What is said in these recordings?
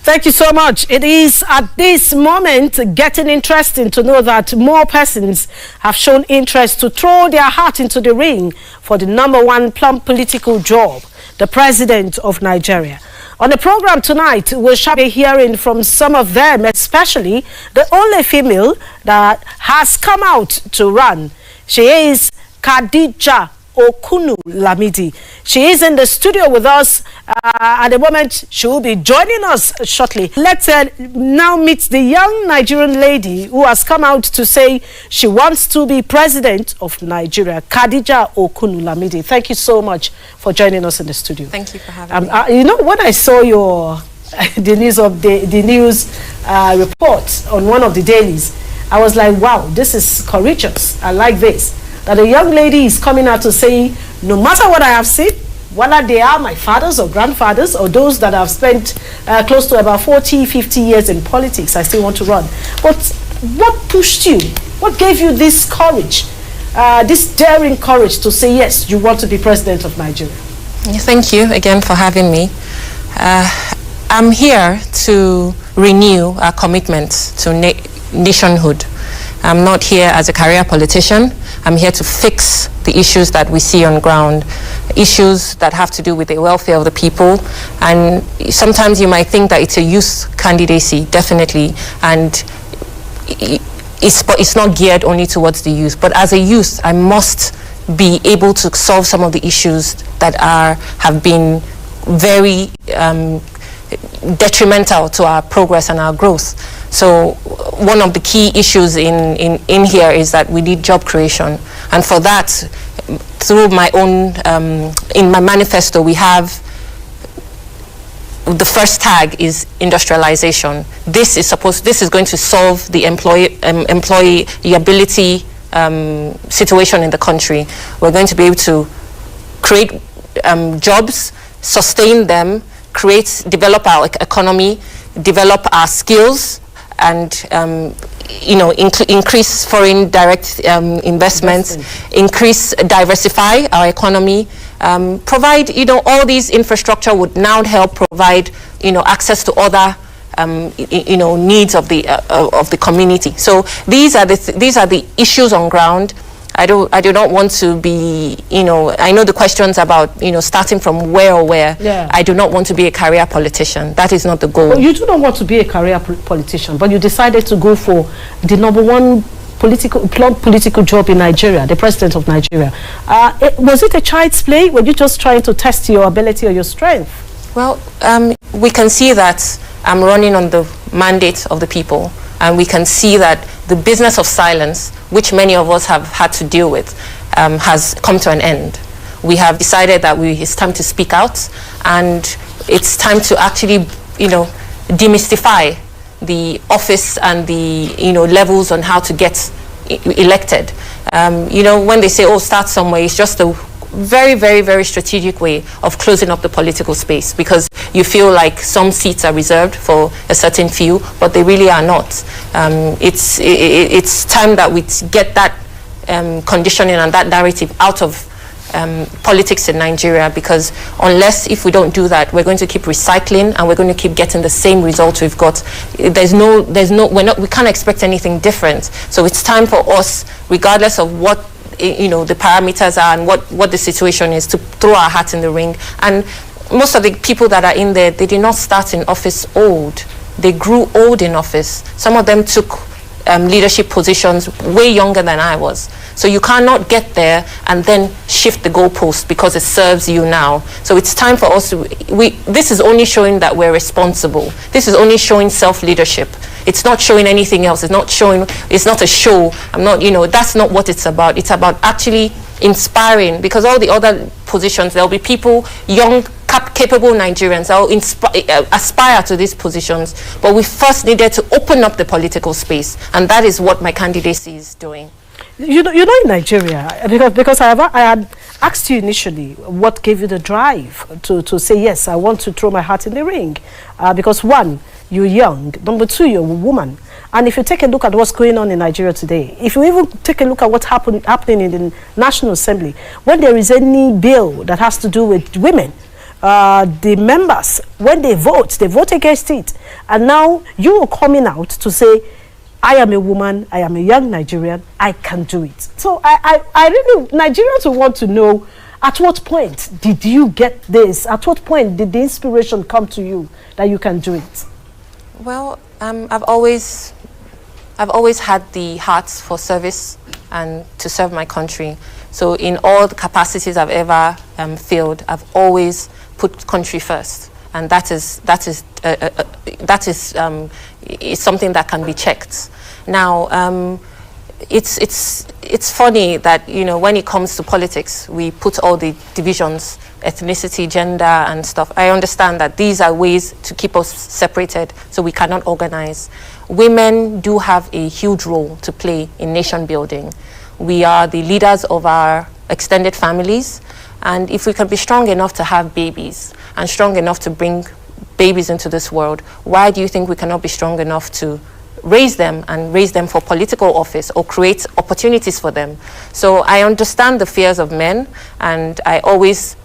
Thank you so much. It is at this moment getting interesting to know that more persons have shown interest to throw their hat into the ring for the #1 plump political job, the president of Nigeria. On the program tonight, we shall be hearing from some of them, especially the only female that has come out to run. She is Khadijah Okunnu-Lamidi. She is in the studio with us at the moment. She will be joining us shortly. Let's now meet the young Nigerian lady who has come out to say she wants to be president of Nigeria, Khadijah Okunnu-Lamidi. Thank you so much for joining us in the studio. Thank you for having me. You know, when I saw your the news report on one of the dailies, I was like, wow, this is courageous. I like this. That a young lady is coming out to say, no matter what I have seen, whether they are my fathers or grandfathers or those that have spent close to about 40, 50 years in politics, I still want to run. But what pushed you? What gave you this courage, this daring courage to say, yes, you want to be president of Nigeria? Thank you again for having me. I'm here to renew our commitment to nationhood. I'm not here as a career politician. I'm here to fix the issues that we see on ground, issues that have to do with the welfare of the people. And sometimes you might think that it's a youth candidacy, definitely, and it's not geared only towards the youth. But as a youth, I must be able to solve some of the issues that have been very detrimental to our progress and our growth. So one of the key issues in here is that we need job creation, and for that, through my own in my manifesto, we have the first tag is industrialization. This is going to solve the employability situation in the country. We're going to be able to create jobs, sustain them, develop our economy, develop our skills, and increase foreign direct investments, diversify our economy, provide, all these infrastructure would now help provide, access to other needs of the community. So these are the issues on ground. I do not want to be, I know the questions about, starting from where or where. Yeah. I do not want to be a career politician. That is not the goal. Well, you do not want to be a career politician, but you decided to go for the #1 political job in Nigeria, the president of Nigeria. Was it a child's play? Were you just trying to test your ability or your strength? Well, we can see that I'm running on the mandate of the people. And we can see that the business of silence, which many of us have had to deal with, has come to an end. We have decided that it's time to speak out, and it's time to actually, demystify the office and the, levels on how to get elected. When they say, oh, start somewhere, it's just a very, very, very strategic way of closing up the political space, because you feel like some seats are reserved for a certain few, but they really are not. It's time that we get that conditioning and that narrative out of politics in Nigeria, because if we don't do that, we're going to keep recycling and we're going to keep getting the same result we've got. We can't expect anything different. So it's time for us, regardless of what the parameters are and what the situation is, to throw our hat in the ring. And most of the people that are in there, they did not start in office old. They grew old in office. Some of them took leadership positions way younger than I was. So you cannot get there and then shift the goalpost because it serves you now. So it's time for us to, this is only showing that we're responsible. This is only showing self-leadership. It's not showing anything else. It's not a show. That's not what it's about. It's about actually inspiring, because all the other positions, there'll be people, young, capable Nigerians that will aspire to these positions. But we first needed to open up the political space, and that is what my candidacy is doing. In Nigeria, because I had asked you initially what gave you the drive to say, yes, I want to throw my hat in the ring. Because one, you're young. Number two, you're a woman. And if you take a look at what's going on in Nigeria today, if you even take a look at what's happening in the National Assembly, when there is any bill that has to do with women, the members, when they vote against it. And now you are coming out to say, I am a woman, I am a young Nigerian, I can do it. So I really, Nigerians will want to know, at what point did you get this? At what point did the inspiration come to you that you can do it? Well, I've always had the heart for service and to serve my country. So in all the capacities I've ever filled, I've always put country first, and that is something that can be checked. Now, it's funny that, you know, when it comes to politics, we put all the divisions, ethnicity, gender, and stuff. I understand that these are ways to keep us separated, so we cannot organize. Women do have a huge role to play in nation building. We are the leaders of our extended families, and if we can be strong enough to have babies and strong enough to bring babies into this world, why do you think we cannot be strong enough to raise them and raise them for political office or create opportunities for them? So I understand the fears of men, and I always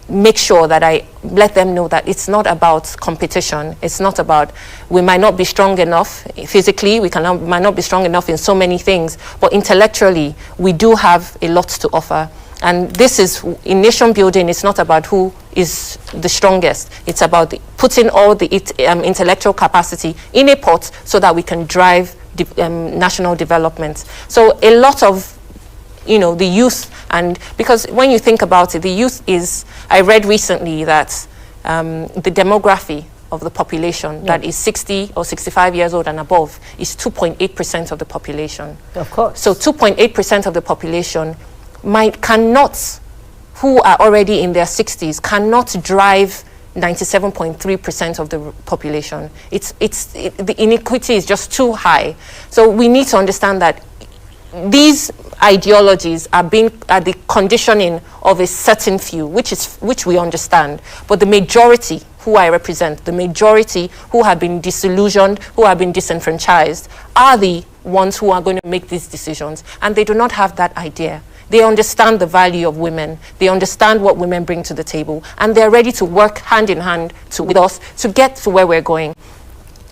make sure that I let them know that it's not about competition. It's not about, we might not be strong enough physically, might not be strong enough in so many things, but intellectually we do have a lot to offer. And this is, in nation building, it's not about who is the strongest. It's about putting all the intellectual capacity in a pot so that we can drive national development. So a lot of, you know, the youth, and because when you think about it, the youth is, I read recently that the demography of the population that is 60 or 65 years old and above is 2.8% of the population. Of course. So 2.8% of the population who are already in their 60s, cannot drive 97.3% of the population. The inequity is just too high. So we need to understand that these ideologies are the conditioning of a certain few, which we understand. But the majority who I represent, the majority who have been disillusioned, who have been disenfranchised, are the ones who are going to make these decisions. And they do not have that idea. They understand the value of women. They understand what women bring to the table. And they're ready to work hand in hand with us to get to where we're going.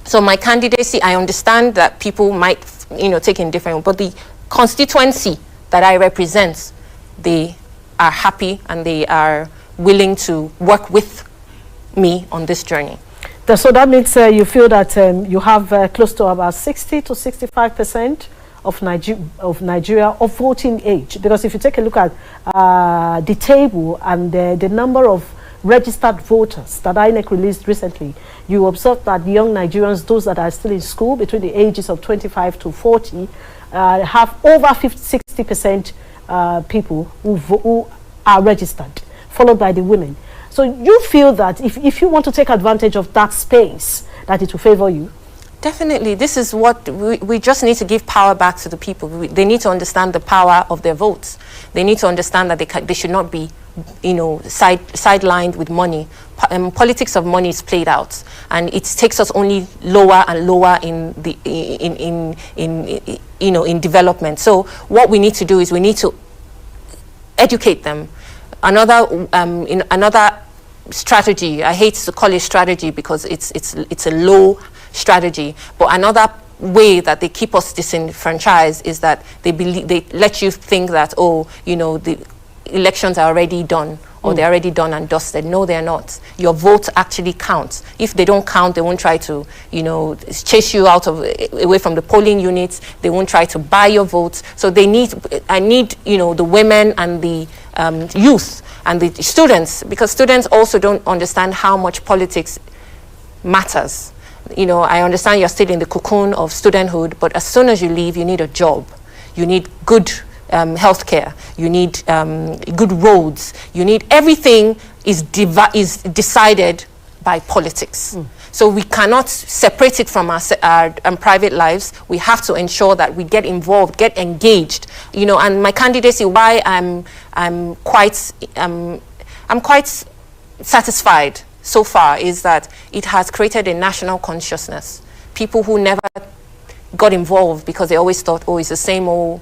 So my candidacy, I understand that people might, take in different, but the constituency that I represent, they are happy and they are willing to work with me on this journey. So that means you feel that you have close to about 60 to 65% of Nigeria of voting age, because if you take a look at the table and the number of registered voters that INEC released recently, you observe that young Nigerians, those that are still in school between the ages of 25 to 40, have over 60% people who are registered, followed by the women. So you feel that if you want to take advantage of that space, that it will favor you? Definitely. This is what we just need to give power back to the people. They need to understand the power of their votes. They need to understand that they should not be, sidelined with money. Politics of money is played out, and it takes us only lower and lower in development. So what we need to do is we need to educate them. Another strategy, I hate to call it strategy because it's a low strategy, but another way that they keep us disenfranchised is that they let you think that, the elections are already done, or they're already done and dusted. No, they're not. Your vote actually counts. If they don't count, they won't try to, chase you away from the polling units. They won't try to buy your votes. So I need, the women and the youth and the students, because students also don't understand how much politics matters. I understand you're still in the cocoon of studenthood, but as soon as you leave, you need a job. You need good healthcare. You need good roads. You need everything is decided by politics. So we cannot separate it from our private lives. We have to ensure that we get involved, get engaged. And my candidacy, why I'm quite satisfied so far, is that it has created a national consciousness. People who never got involved because they always thought, oh, it's the same old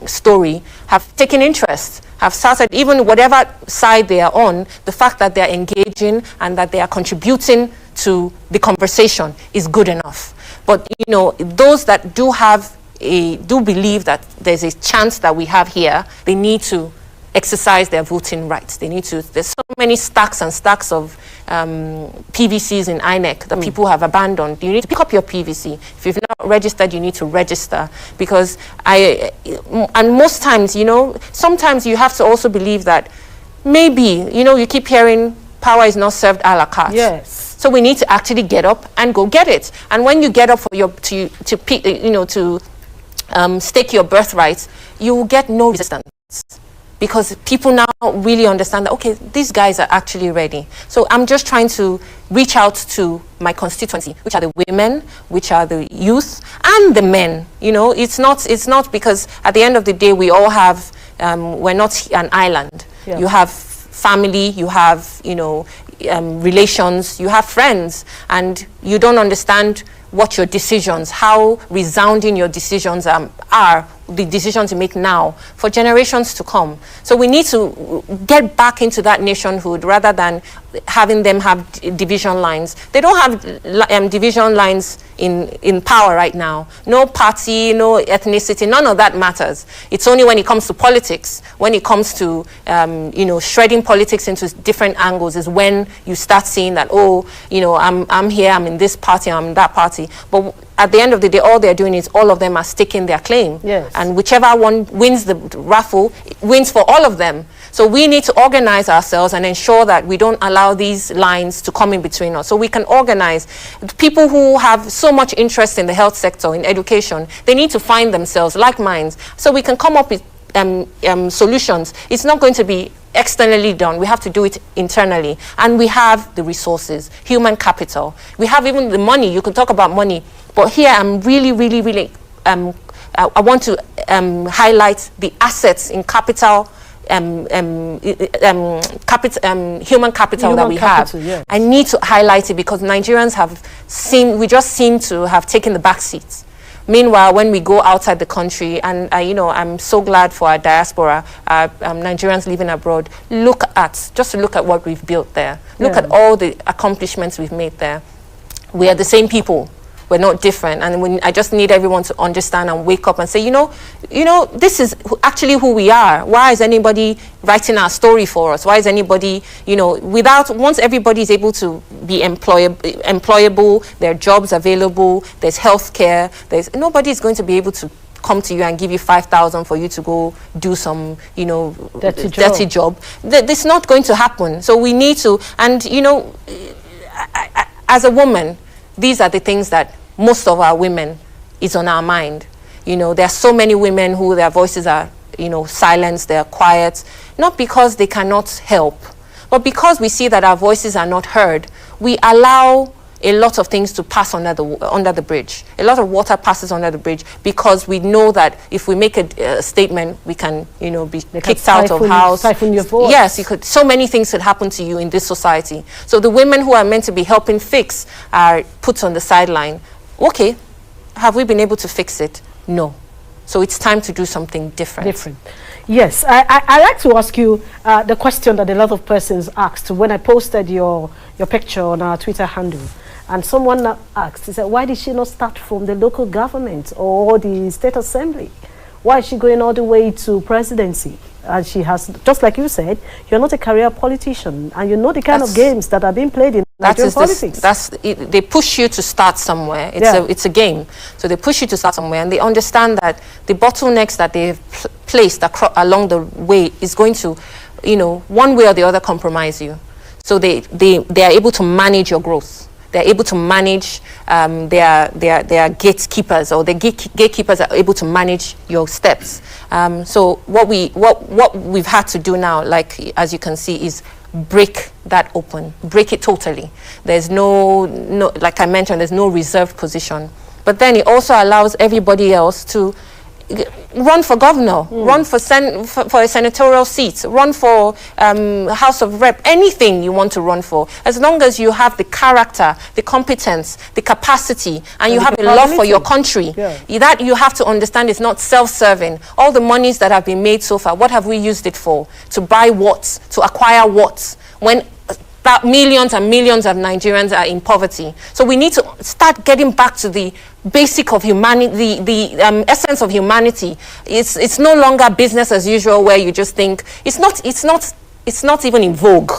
story, have taken interest, have started, even whatever side they are on, the fact that they're engaging and that they are contributing to the conversation is good enough. But, you know, those that do believe that there's a chance that we have here, they need to exercise their voting rights. They need to, there's so many stacks and stacks of PVCs in INEC that people have abandoned. You need to pick up your PVC. If you've not registered, you need to register, because and most times, you know, sometimes you have to also believe that maybe, you know, you keep hearing power is not served a la carte. Yes. So we need to actually get up and go get it. And when you get up for your, to stake your birthright, you will get no resistance. Because people now really understand that, okay, these guys are actually ready. So I'm just trying to reach out to my constituency, which are the women, which are the youth, and the men. You know, it's not because at the end of the day, we all have, we're not an island. Yeah. You have family, you have, you know, relations, you have friends, and you don't understand what your decisions, how resounding your decisions are, the decisions you make now for generations to come. So we need to get back into that nationhood rather than having them have division lines. They don't have division lines in power right now. No party, no ethnicity, none of that matters. It's only when it comes to politics, when it comes to you know, shredding politics into different angles is when you start seeing that, oh, you know, I'm here, I'm in this party, I'm in that party. But at the end of the day, all they're doing is all of them are staking their claim. Yes. And whichever one wins the raffle, wins for all of them. So we need to organize ourselves and ensure that we don't allow these lines to come in between us. So we can organize. People who have so much interest in the health sector, in education, they need to find themselves like minds. So we can come up with solutions. It's not going to be externally done. We have to do it internally. And we have the resources, human capital. We have even the money. You can talk about money. But here I'm really, I want to highlight the assets in capital, human capital that we have. Yes. I need to highlight it because Nigerians we just seem to have taken the back seats. Meanwhile, when we go outside the country, and you know, I'm so glad for our diaspora, Nigerians living abroad, just look at what we've built there. Look at all the accomplishments we've made there. We are the same people. We're not different. And I just need everyone to understand and wake up and say, you know, this is actually who we are. Why is anybody writing our story for us? Why is anybody, you know, once everybody is able to be employable, there are jobs available, there's healthcare, nobody is going to be able to come to you and give you 5,000 for you to go do some, you know, dirty job. This is not going to happen. So we need to, and you know, as a woman, these are the things that most of our women is on our mind. You know, there are so many women who their voices are, you know, silenced, they're quiet, not because they cannot help, but because we see that our voices are not heard. We allow a lot of things to pass under the bridge. A lot of water passes under the bridge because we know that if we make a statement, we can, you know, be kicked out of house. Stifle your voice. Yes, so many things could happen to you in this society. So the women who are meant to be helping fix are put on the sideline. Okay, have we been able to fix it? No. So it's time to do something different. Yes, I like to ask you the question that a lot of persons asked when I posted your picture on our Twitter handle. And someone asked, he said, why did she not start from the local government or the state assembly? Why is she going all the way to presidency? And she has, just like you said, you're not a career politician, and you know the kind of games that are being played in Nigerian politics. They push you to start somewhere. It's a game. So they push you to start somewhere, and they understand that the bottlenecks that they've placed along the way is going to, you know, one way or the other compromise you. So they are able to manage your growth. They're able to manage their gatekeepers, or the gatekeepers are able to manage your steps. So what we've had to do now, like as you can see, is break that open, break it totally. There's no, like I mentioned, there's no reserved position. But then it also allows everybody else to run for governor, run for a senatorial seat, run for House of Rep, anything you want to run for, as long as you have the character, the competence, the capacity, and you have a love for your country. That you have to understand is not self-serving. All the monies that have been made so far, what have we used it for? To buy what? To acquire what? When that millions and millions of Nigerians are in poverty. So we need to start getting back to the basic of humanity, the essence of humanity. It's no longer business as usual, where you just think it's not even in vogue.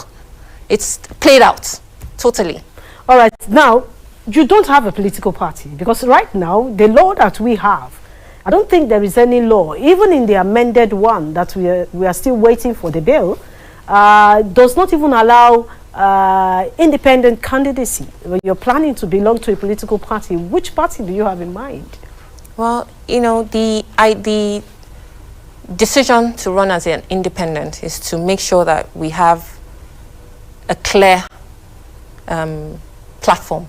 It's played out totally. All right, now you don't have a political party, because right now the law that we have, I don't think there is any law, even in the amended one that we are still waiting for the bill, does not even allow independent candidacy. When you're planning to belong to a political party, which party do you have in mind? Well, you know, the decision to run as an independent is to make sure that we have a clear platform,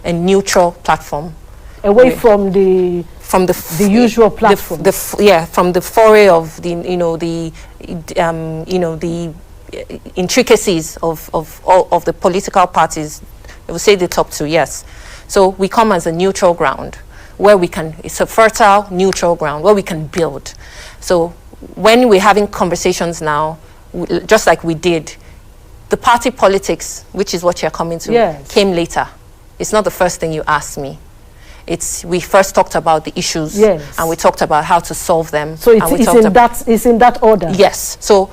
a neutral platform, away from the usual platform. From the foray of the intricacies of the political parties. I would say the top two, yes. So we come as a neutral ground where we can, it's a fertile neutral ground where we can build. So when we're having conversations now, just like we did, the party politics, which is what you're coming to, yes, came later. It's not the first thing you asked me. We first talked about the issues, yes, and we talked about how to solve them. So it's in that order. Yes. So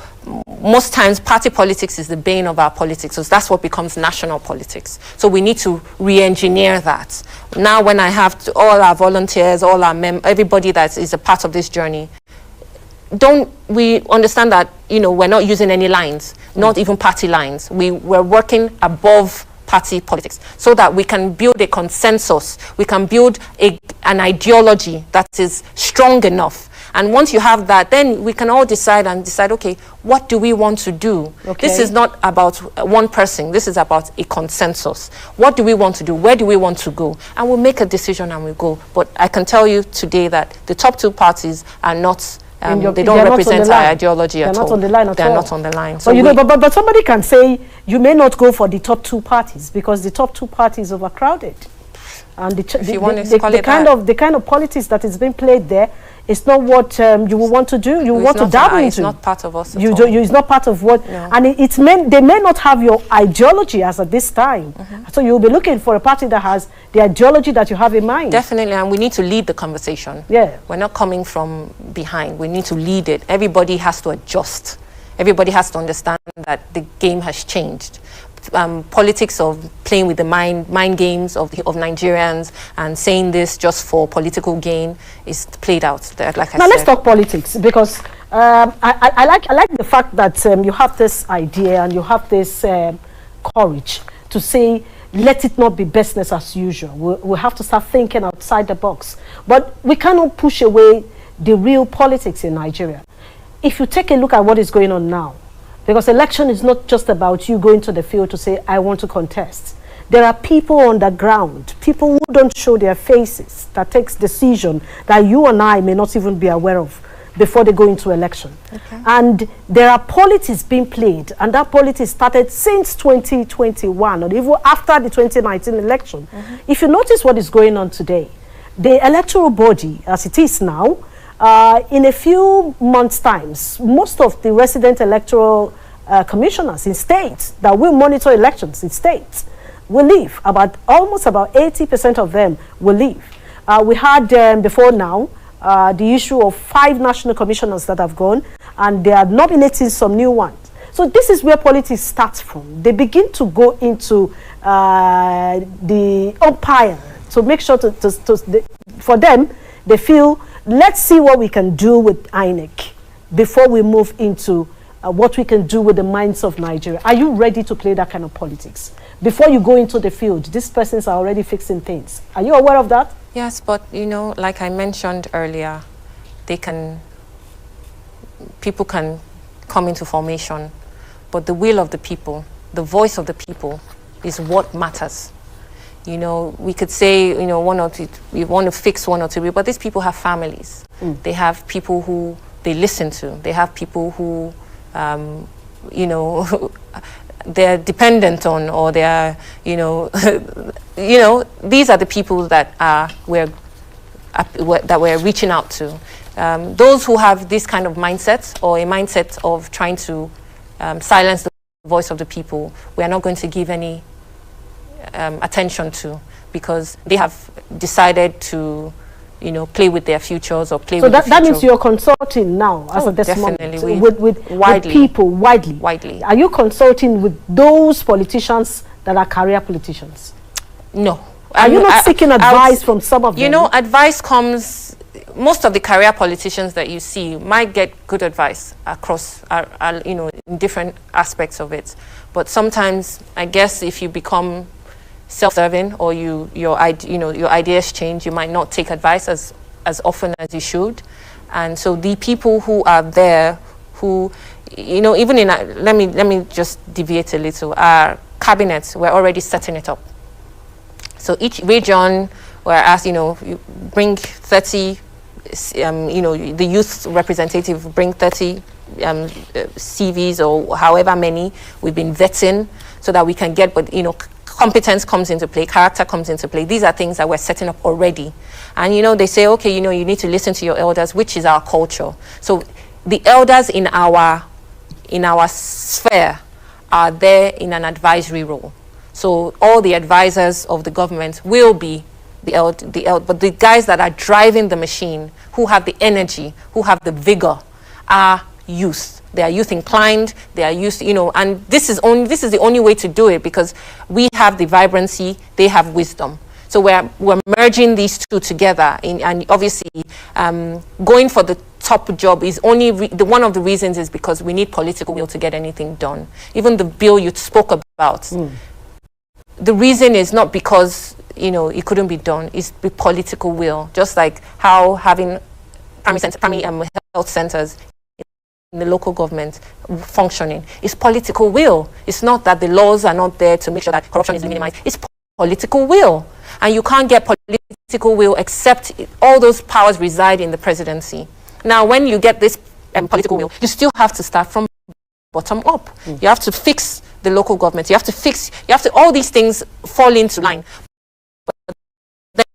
most times party politics is the bane of our politics. So that's what becomes national politics. So we need to re-engineer that. Now when I have all our volunteers, all our everybody that is a part of this journey, don't we understand that, you know, we're not using any lines, not even party lines. We're working above party politics so that we can build a consensus. We can build an ideology that is strong enough. And once you have that, then we can all decide, okay, what do we want to do? Okay. This is not about one person. This is about a consensus. What do we want to do? Where do we want to go? And we'll make a decision and we'll go. But I can tell you today that the top two parties are not, they don't represent our ideology at all. They're not on the line at all. They're not on the line. So but somebody can say you may not go for the top two parties because the top two parties are overcrowded. And the kind of politics that is being played there is not what you will want to do. You want to dabble into. It's not part of us. It's not part of what. No. And they may not have your ideology as at this time. So you'll be looking for a party that has the ideology that you have in mind. Definitely, and we need to lead the conversation. Yeah, we're not coming from behind. We need to lead it. Everybody has to adjust. Everybody has to understand that the game has changed. Politics of playing with the mind games of Nigerians and saying this just for political gain is played out. Like I said. Now let's talk politics, because I like the fact that you have this idea and you have this courage to say, let it not be business as usual. We have to start thinking outside the box. But we cannot push away the real politics in Nigeria. If you take a look at what is going on now, because election is not just about you going to the field to say, I want to contest. There are people on the ground, people who don't show their faces, that takes decision that you and I may not even be aware of before they go into election. Okay. And there are politics being played, and that politics started since 2021, or even after the 2019 election. If you notice what is going on today, the electoral body, as it is now, in a few months' times, most of the resident electoral commissioners in states that will monitor elections in states will leave. Almost about 80% of them will leave. We had before now the issue of 5 national commissioners that have gone, and they are nominating some new ones. So this is where politics starts from. They begin to go into the umpire to make sure for them, they feel, let's see what we can do with INEC before we move into what we can do with the minds of Nigeria. Are you ready to play that kind of politics? Before you go into the field, these persons are already fixing things. Are you aware of that? Yes, but you know, like I mentioned earlier, people can come into formation, but the will of the people, the voice of the people is what matters. You know, we could say, you know, one or two, we want to fix one or two, but these people have families. They have people who they listen to. They have people who, you know, they're dependent on, or they're, you know, you know, these are the people that we're reaching out to. Those who have this kind of mindset, or a mindset of trying to silence the voice of the people, we are not going to give any attention to, because they have decided to, you know, play with their futures or play with the future. So that means you're consulting now as of this moment with people widely. Are you consulting with those politicians that are career politicians? No. Are you not seeking advice from some of them? You know, advice comes, most of the career politicians that you see might get good advice across, you know, in different aspects of it. But sometimes, I guess, if you become self-serving, or your ideas change, you might not take advice as often as you should. And so the people who are there, who, you know, even in let me just deviate a little. Our cabinets, we're already setting it up. So each region, we're asked, you know, you bring 30, you know, the youth representative bring 30 CVs or however many we've been vetting, so that we can get, but you know, competence comes into play, character comes into play. These are things that we're setting up already. And, you know, they say, okay, you know, you need to listen to your elders, which is our culture. So the elders in our sphere are there in an advisory role. So all the advisors of the government will be but the guys that are driving the machine, who have the energy, who have the vigor, are youth. They are youth inclined, they are youth, you know, and this is the only way to do it, because we have the vibrancy, they have wisdom. So we're merging these two together, and obviously going for the top job is only one of the reasons is because we need political will to get anything done. Even the bill you spoke about, the reason is not because, you know, it couldn't be done, it's the political will. Just like how having primary health centers in the local government functioning is political will. It's not that the laws are not there to make sure that corruption is minimized. It's political will. And you can't get political will except all those powers reside in the presidency. Now, when you get this political will, you still have to start from bottom up. You have to fix the local government. You have to, all these things fall into line. But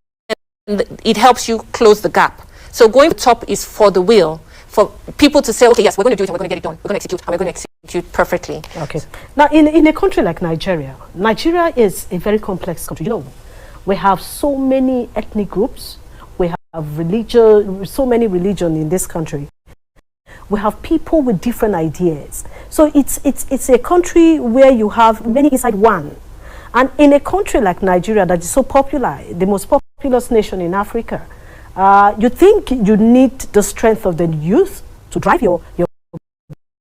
then it helps you close the gap. So going to the top is for the will. For people to say, okay, yes, we're going to do it, and we're going to get it done, we're going to execute, and we're going to execute perfectly. Okay. Now, in a country like Nigeria is a very complex country. You know, we have so many ethnic groups, we have religion, so many religions in this country. We have people with different ideas. So it's a country where you have many inside one. And in a country like Nigeria that is so popular, the most populous nation in Africa, you think you need the strength of the youth to drive your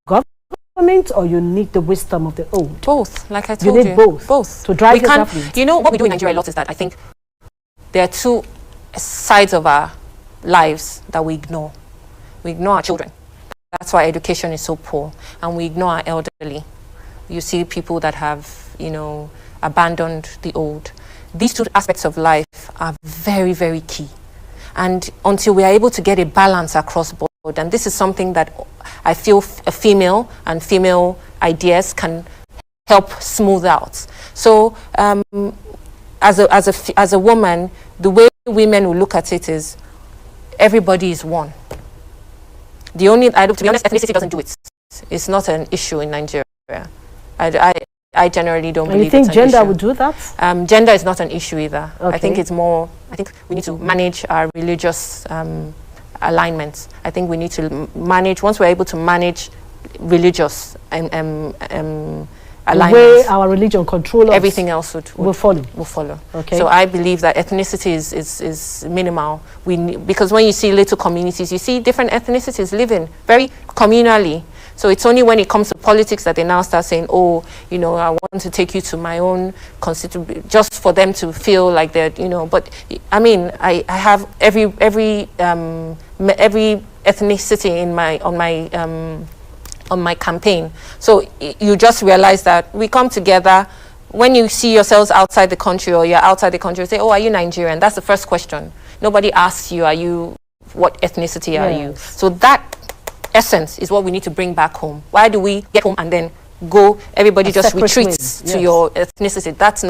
government, or you need the wisdom of the old? Both, like I told you. You need both. Both. To drive your government. You know, what we do in Nigeria a lot is that I think there are two sides of our lives that we ignore. We ignore our children. That's why education is so poor. And we ignore our elderly. You see people that have, you know, abandoned the old. These two aspects of life are very, very key. And until we are able to get a balance across board, and this is something that I feel a female and female ideas can help smooth out. So as a woman, the way women will look at it is everybody is one. To be honest, ethnicity doesn't do it. It's not an issue in Nigeria. I generally don't believe it's an issue. You think gender would do that? Gender is not an issue either. Okay. I think it's more, I think we need to manage our religious alignments. I think we need to manage, once we're able to manage religious alignments, the way our religion controls us, everything else will follow. Okay. So I believe that ethnicity is minimal. Because when you see little communities, you see different ethnicities living very communally. So it's only when it comes to politics that they now start saying, oh, you know, I want to take you to my own constituency, just for them to feel like they're, you know. But I mean, I have every ethnicity on my campaign. So you just realize that we come together, when you see yourselves outside the country or you're outside the country, you say, oh, are you Nigerian? That's the first question. Nobody asks you, what ethnicity are you? So that essence is what we need to bring back home. Why do we get home and then go, everybody just retreats to your ethnicity? That's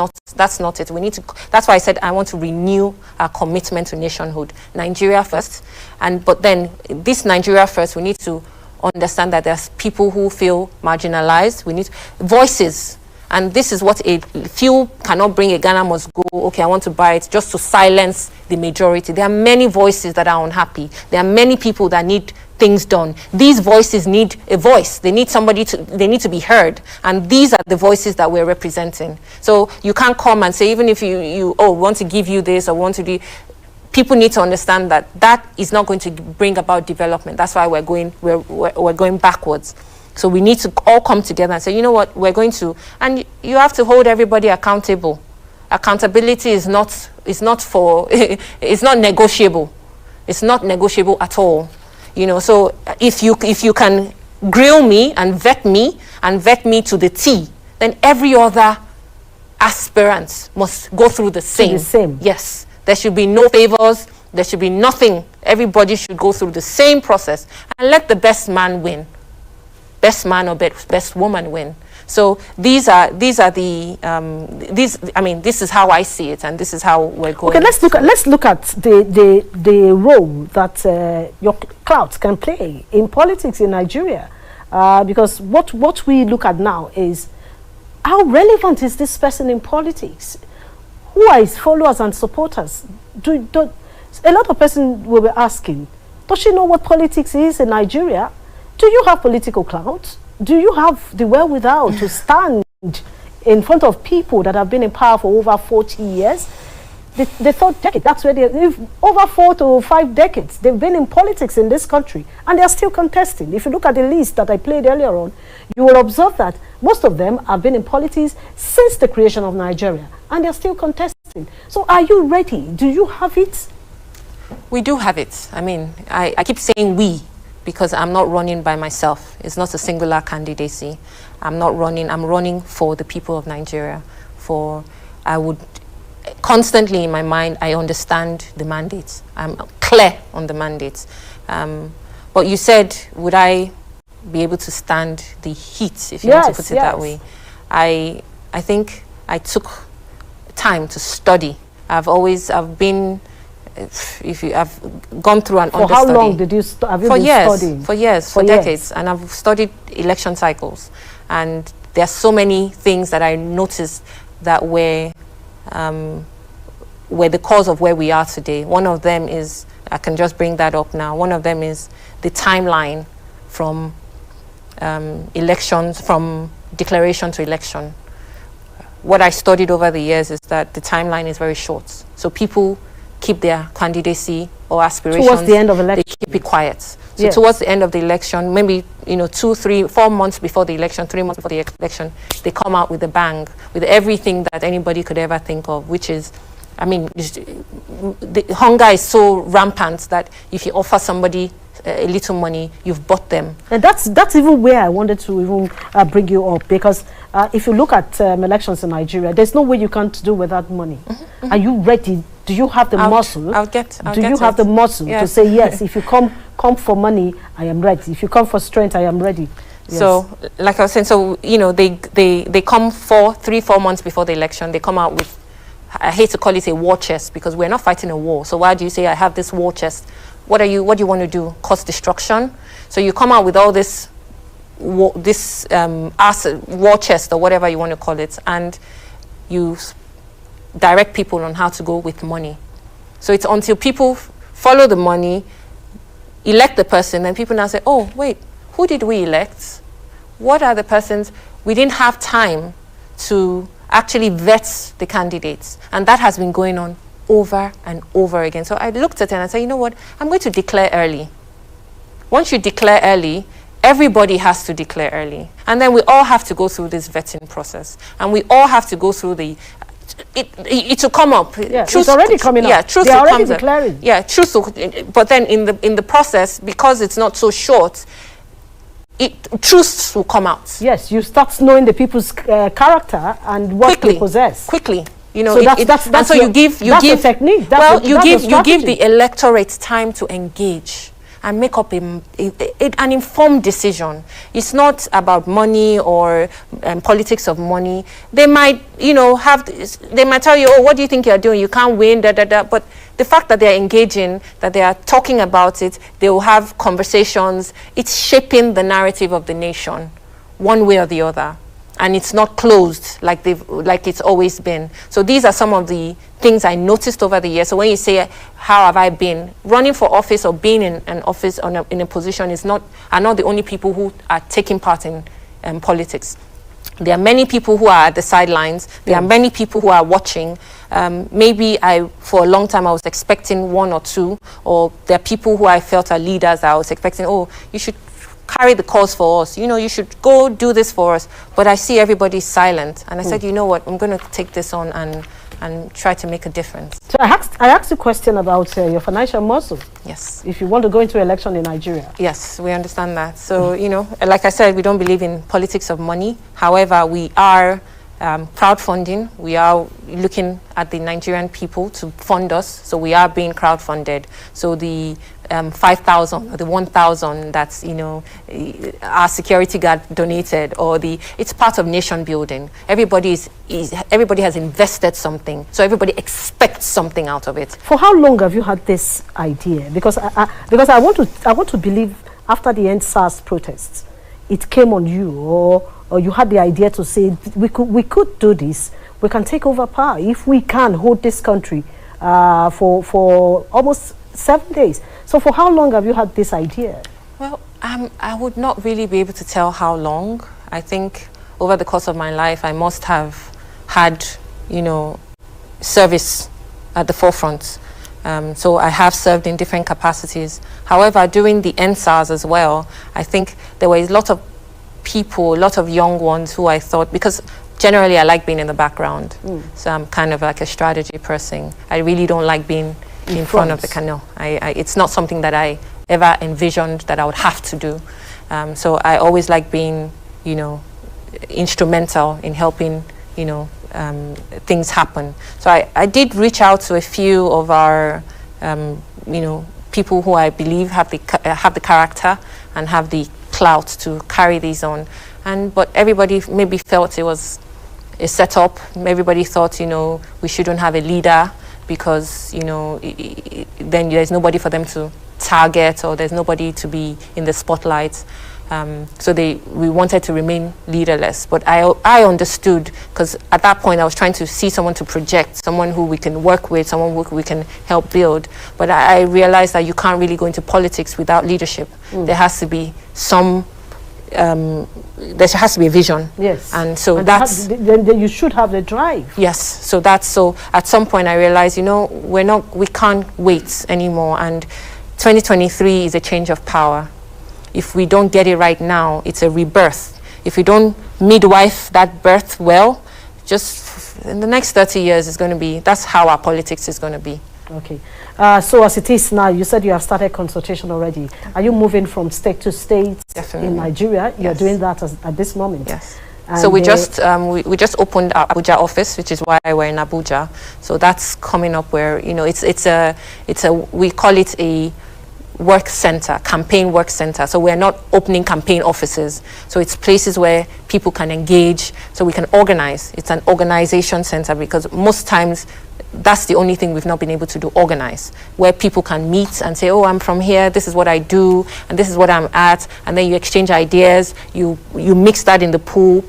not it. We need to, that's why I said I want to renew our commitment to nationhood. Nigeria first, but then this Nigeria first, we need to understand that there's people who feel marginalized. We need voices, and this is what a few cannot bring. A Ghana must go, okay, I want to buy it, just to silence the majority. There are many voices that are unhappy. There are many people that need things done. These voices need a voice. They need they need to be heard. And these are the voices that we're representing. So you can't come and say, even if we want to give you this or want to do, people need to understand that that is not going to bring about development. That's why we're going backwards. So we need to all come together and say, you know what, we're going to, and you have to hold everybody accountable. Accountability is not for, it's not negotiable. It's not negotiable at all. You know, so if you can grill me and vet me to the T, then every other aspirant must go through the same. Yes. There should be no favors. There should be nothing. Everybody should go through the same process and let the best man win. Best man or best woman win. So these are this is how I see it, and this is how we're going. Okay, let's look at the role that your clout can play in politics in Nigeria, because what we look at now is how relevant is this person in politics? Who are his followers and supporters? A lot of persons will be asking, does she know what politics is in Nigeria? Do you have political clout? Do you have the wherewithal to stand in front of people that have been in power for over 40 years? The third decade, that's where over 4 to 5 decades, they've been in politics in this country, and they're still contesting. If you look at the list that I played earlier on, you will observe that most of them have been in politics since the creation of Nigeria, and they're still contesting. So are you ready? Do you have it? We do have it. I mean, I keep saying we, because I'm not running by myself. It's not a singular candidacy. I'm running for the people of Nigeria. I would constantly in my mind, I understand the mandates. I'm clear on the mandates. But you said, would I be able to stand the heat, if you want to put it that way? I think I took time to study. I've been, I've gone through an understudy. For how long did you have you been studying? For years, for decades. And I've studied election cycles. And there are so many things that I noticed that were the cause of where we are today. One of them is, I can just bring that up now, one of them is the timeline from elections, from declaration to election. What I studied over the years is that the timeline is very short. So people keep their candidacy or aspirations. Towards the end of election. They keep it quiet. So towards the end of the election, maybe 2, 3, 4 months before the election, 3 months before the election, they come out with a bang, with everything that anybody could ever think of, which is, I mean, the hunger is so rampant that if you offer somebody a little money, you've bought them. And that's even where I wanted to even bring you up, because if you look at elections in Nigeria, there's no way you can't do without money. Are you ready? Do you have the muscle? Do you have the muscle to say, yes, if you come for money, I am ready. If you come for strength, I am ready. Yes. So, like I was saying, so, they come 3, 4 months before the election, they come out with, I hate to call it a war chest, because we're not fighting a war. So why do you say I have this war chest? What do you want to do? Cause destruction? So you come out with all this war chest or whatever you want to call it, and you direct people on how to go with money. So it's until people follow the money, elect the person, and people now say, oh, wait, who did we elect? What are the persons? We didn't have time to actually vet the candidates. And that has been going on over and over again. So I looked at it and I said, you know what? I'm going to declare early. Once you declare early, everybody has to declare early. And then we all have to go through this vetting process. And we all have to go through it will come up. Yeah, it's already coming up. Yeah, truth They're will already come declaring. Yeah, truth will, but then in the process, because it's not so short, truths will come out. Yes, you start knowing the people's character and what they possess. Quickly. You know, so that's so you give a technique. You give the electorate time to engage and make up an informed decision. It's not about money or politics of money. They might, you know, they might tell you, oh, what do you think you're doing? You can't win, But the fact that they're engaging, that they are talking about it, they will have conversations. It's shaping the narrative of the nation, one way or the other. And it's not closed like it's always been. So these are some of the things I noticed over the years. So when you say, how have I been? Running for office or being in an office in a position are not the only people who are taking part in politics. There are many people who are at the sidelines. There are many people who are watching. Maybe for a long time I was expecting one or two, or there are people who I felt are leaders I was expecting, oh, you should carry the cause for us. You know, you should go do this for us. But I see everybody silent. And I said, you know what, I'm going to take this on and try to make a difference. So I asked a question about your financial muscle. Yes. If you want to go into election in Nigeria. Yes, we understand that. So, you know, like I said, we don't believe in politics of money. However, we are crowdfunding. We are looking at the Nigerian people to fund us. So we are being crowdfunded. So the 5,000 or the 1,000 that's, you know, our security guard donated, or it's part of nation building. Everybody has invested something, so everybody expects something out of it. For how long have you had this idea? Because I want to believe after the EndSARS protests, it came on you, or you had the idea to say we could do this. We can take over power if we can hold this country for almost 7 days. So for how long have you had this idea? Well, I would not really be able to tell how long. I think over the course of my life, I must have had, you know, service at the forefront. So I have served in different capacities. However, during the EndSARS as well, I think there were a lot of people, a lot of young ones who I thought, because generally I like being in the background. So I'm kind of like a strategy person. I really don't like being in front of the camera. It's not something that I ever envisioned that I would have to do. So I always like being, you know, instrumental in helping, you know, things happen. So I did reach out to a few of our, you know, people who I believe have the character and have the clout to carry these on. But everybody maybe felt it was a setup. Everybody thought, you know, we shouldn't have a leader, because, you know, then there's nobody for them to target, or there's nobody to be in the spotlight. So we wanted to remain leaderless. But I understood, because at that point I was trying to see someone to project, someone who we can work with, someone who we can help build. But I realized that you can't really go into politics without leadership. There has to be there has to be a vision. Yes. And so then you should have the drive. Yes. So at some point I realized, you know, we can't wait anymore. And 2023 is a change of power. If we don't get it right now, it's a rebirth. If we don't midwife that birth well, just in the next 30 years is going to be, that's how our politics is going to be. Okay. So as it is now, you said you have started consultation already. Are you moving from state to state? Definitely. In Nigeria? You're doing that at this moment? Yes. And so we just opened our Abuja office, which is why we're in Abuja. So that's coming up where, you know, we call it a work center, campaign work center. So we're not opening campaign offices. So it's places where people can engage, so we can organize. It's an organization center, because most times that's the only thing we've not been able to do, organize, where people can meet and say, oh, I'm from here, this is what I do, and this is what I'm at, and then you exchange ideas, you mix that in the pool,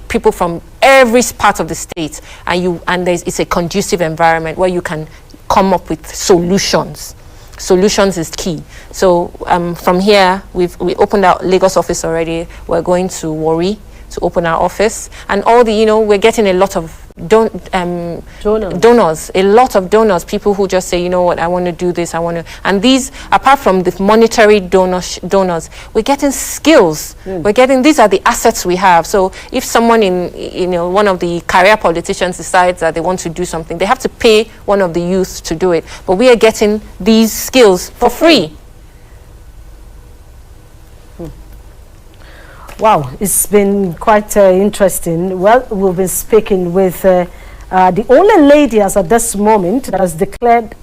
people from every part of the state, and it's a conducive environment where you can come up with solutions. Solutions is key. So from here, we opened our Lagos office already. We're going to Warri to open our office, and all the, you know, we're getting a lot of donors, a lot of donors, people who just say, you know what, I want to do this, and these, apart from the monetary donors, we're getting skills. We're getting, these are the assets we have. So if someone in, you know, one of the career politicians decides that they want to do something, they have to pay one of the youth to do it. But we are getting these skills for free. Wow, it's been quite interesting. Well, we've been speaking with the only lady as at this moment that has declared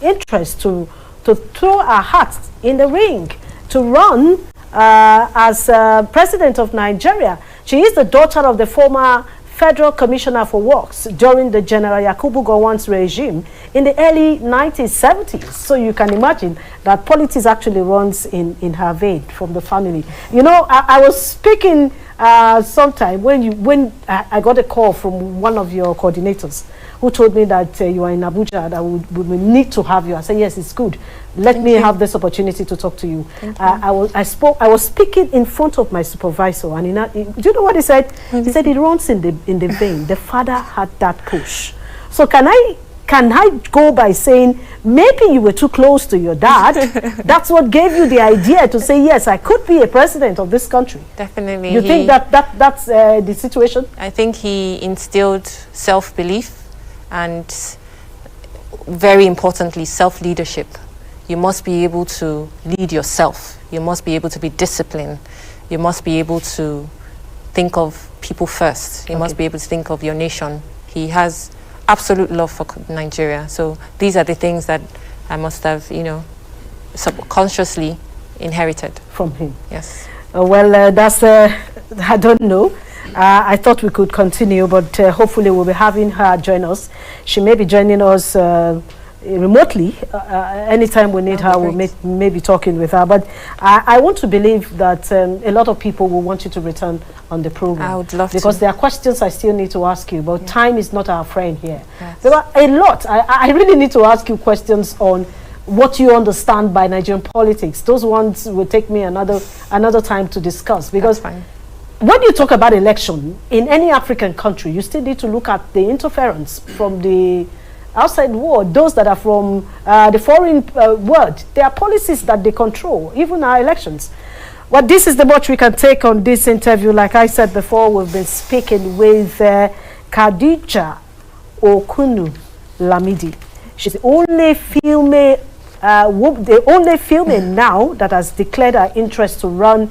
interest to throw her hat in the ring to run as president of Nigeria. She is the daughter of the former Federal Commissioner for Works during the General Yakubu Gowon's regime in the early 1970s. So you can imagine that politics actually runs in her vein from the family. You know, I was speaking sometime when I got a call from one of your coordinators who told me that you are in Abuja, that we need to have you. I said, yes, it's good. Let me have this opportunity to talk to you. I was speaking in front of my supervisor, and do you know what he said? He said it runs in the vein. The father had that push. So can I go by saying maybe you were too close to your dad? That's what gave you the idea to say, yes, I could be a president of this country. Definitely. You think that's the situation? I think he instilled self-belief and, very importantly, self-leadership. You must be able to lead yourself. You must be able to be disciplined. You must be able to think of people first. You must be able to think of your nation. He has absolute love for Nigeria. So these are the things that I must have, subconsciously inherited from him. Yes. Well, that's I don't know. I thought we could continue, but hopefully we'll be having her join us. She may be joining us remotely. Anytime we need her, we'll may be talking with her. But I want to believe that a lot of people will want you to return on the program. I would love to. Because there are questions I still need to ask you, but time is not our friend here. Yes. There are a lot. I really need to ask you questions on what you understand by Nigerian politics. Those ones will take me another time to discuss, because when you talk about election in any African country, you still need to look at the interference from the outside world, those that are from the foreign world. There are policies that they control, even our elections. Well, this is the much we can take on this interview. Like I said before, we've been speaking with Khadijah Okunnu-Lamidi. She's the only female now that has declared her interest to run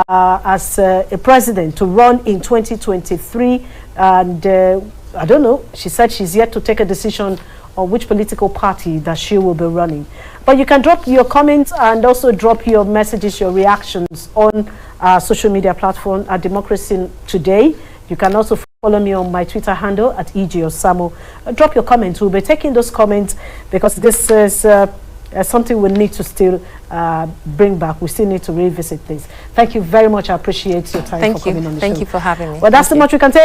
as a president, to run in 2023. And I don't know, she said she's yet to take a decision on which political party that she will be running. But you can drop your comments and also drop your messages, your reactions on our social media platform at Democracy Today. You can also follow me on my Twitter handle at EGOSAMO. Drop your comments. We'll be taking those comments because this is something we need to still bring back. We still need to revisit this. Thank you very much. I appreciate your time for coming on the show. Thank you for having me. Well, that's the much we can take.